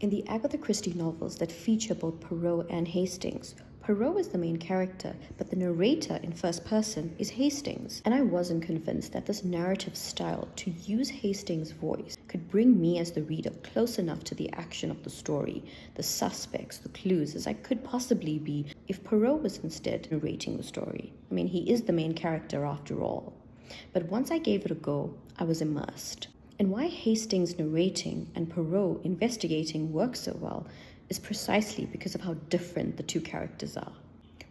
In the Agatha Christie novels that feature both Poirot and Hastings, Poirot is the main character, but the narrator in first person is Hastings. And I wasn't convinced that this narrative style to use Hastings' voice could bring me as the reader close enough to the action of the story, the suspects, the clues, as I could possibly be if Poirot was instead narrating the story. I mean, he is the main character after all. But once I gave it a go, I was immersed. And why Hastings narrating and Poirot investigating work so well is precisely because of how different the two characters are.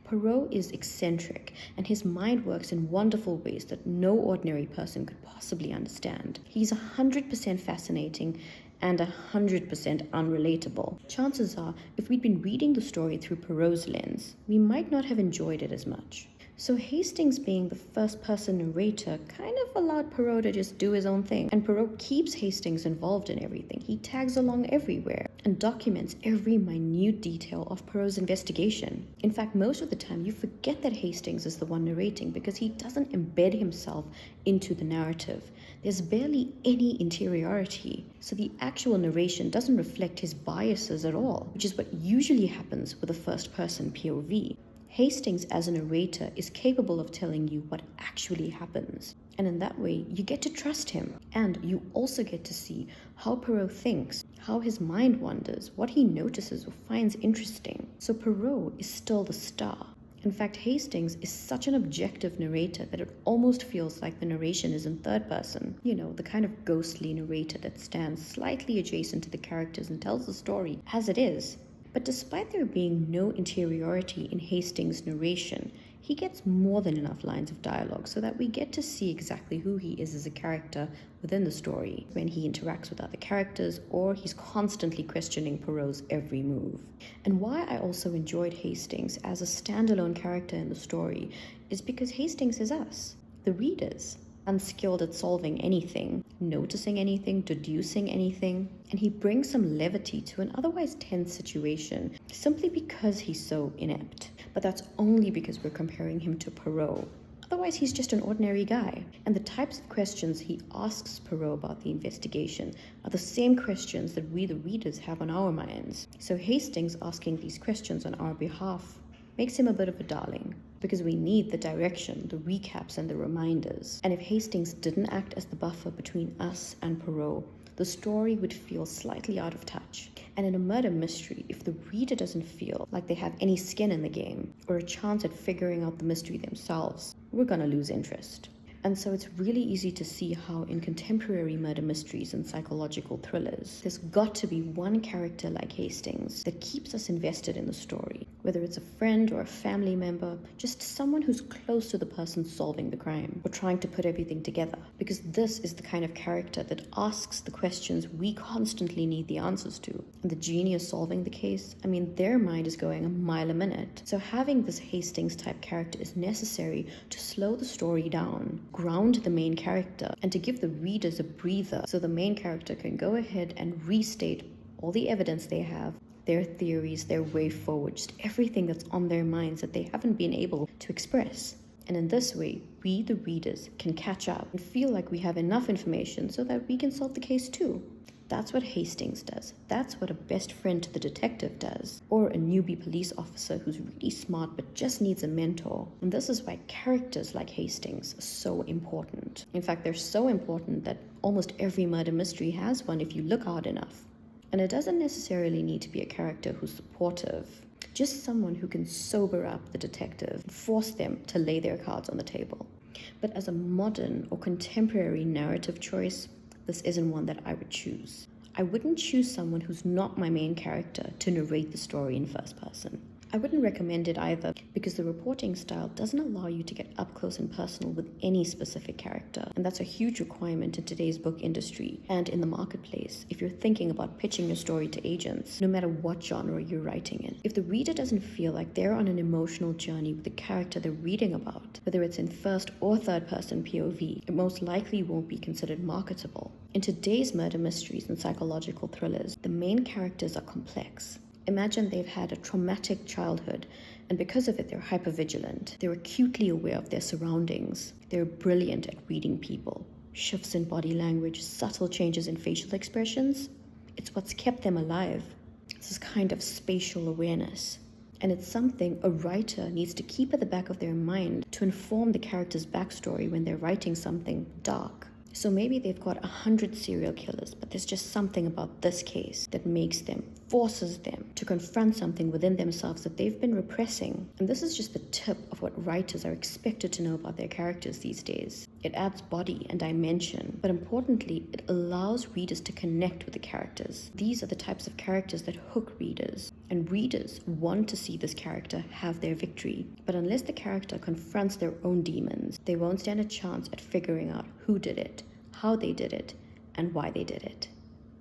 Poirot is eccentric, and his mind works in wonderful ways that no ordinary person could possibly understand. He's 100% fascinating and 100% unrelatable. Chances are, if we'd been reading the story through Poirot's lens, we might not have enjoyed it as much. So Hastings being the first-person narrator kind of allowed Poirot to just do his own thing. And Poirot keeps Hastings involved in everything. He tags along everywhere and documents every minute detail of Poirot's investigation. In fact, most of the time you forget that Hastings is the one narrating because he doesn't embed himself into the narrative. There's barely any interiority, so the actual narration doesn't reflect his biases at all, which is what usually happens with a first-person POV. Hastings as a narrator is capable of telling you what actually happens. And in that way, you get to trust him. And you also get to see how Poirot thinks, how his mind wanders, what he notices or finds interesting. So Poirot is still the star. In fact, Hastings is such an objective narrator that it almost feels like the narration is in third person. You know, the kind of ghostly narrator that stands slightly adjacent to the characters and tells the story as it is. But despite there being no interiority in Hastings' narration, he gets more than enough lines of dialogue so that we get to see exactly who he is as a character within the story when he interacts with other characters or he's constantly questioning Poirot's every move. And why I also enjoyed Hastings as a standalone character in the story is because Hastings is us, the readers. Unskilled at solving anything, noticing anything, deducing anything, and he brings some levity to an otherwise tense situation simply because he's so inept. But that's only because we're comparing him to Poirot. Otherwise, he's just an ordinary guy. And the types of questions he asks Poirot about the investigation are the same questions that we, the readers, have on our minds. So Hastings asking these questions on our behalf makes him a bit of a darling, because we need the direction, the recaps, and the reminders. And if Hastings didn't act as the buffer between us and Poirot, the story would feel slightly out of touch. And in a murder mystery, if the reader doesn't feel like they have any skin in the game, or a chance at figuring out the mystery themselves, we're gonna lose interest. And so it's really easy to see how in contemporary murder mysteries and psychological thrillers, there's got to be one character like Hastings that keeps us invested in the story, whether it's a friend or a family member, just someone who's close to the person solving the crime or trying to put everything together. Because this is the kind of character that asks the questions we constantly need the answers to. And the genius solving the case, I mean, their mind is going a mile a minute. So having this Hastings type character is necessary to slow the story down, ground the main character, and to give the readers a breather so the main character can go ahead and restate all the evidence they have, their theories, their way forward, just everything that's on their minds that they haven't been able to express. And in this way, we, the readers, can catch up and feel like we have enough information so that we can solve the case too. That's what Hastings does. That's what a best friend to the detective does. Or a newbie police officer who's really smart but just needs a mentor. And this is why characters like Hastings are so important. In fact, they're so important that almost every murder mystery has one if you look hard enough. And it doesn't necessarily need to be a character who's supportive. Just someone who can sober up the detective and force them to lay their cards on the table. But as a modern or contemporary narrative choice, this isn't one that I would choose. I wouldn't choose someone who's not my main character to narrate the story in first person. I wouldn't recommend it either because the reporting style doesn't allow you to get up close and personal with any specific character. And that's a huge requirement in today's book industry and in the marketplace if you're thinking about pitching your story to agents, no matter what genre you're writing in. If the reader doesn't feel like they're on an emotional journey with the character they're reading about, whether it's in first or third person POV, it most likely won't be considered marketable. In today's murder mysteries and psychological thrillers, the main characters are complex. Imagine they've had a traumatic childhood, and because of it, they're hypervigilant. They're acutely aware of their surroundings. They're brilliant at reading people. Shifts in body language, subtle changes in facial expressions. It's what's kept them alive. this kind of spatial awareness. And it's something a writer needs to keep at the back of their mind to inform the character's backstory when they're writing something dark. So maybe they've got 100 serial killers, but there's just something about this case that forces them to confront something within themselves that they've been repressing. And this is just the tip of what writers are expected to know about their characters these days. It adds body and dimension, but importantly, it allows readers to connect with the characters. These are the types of characters that hook readers, and readers want to see this character have their victory. But unless the character confronts their own demons, they won't stand a chance at figuring out who did it, how they did it, and why they did it.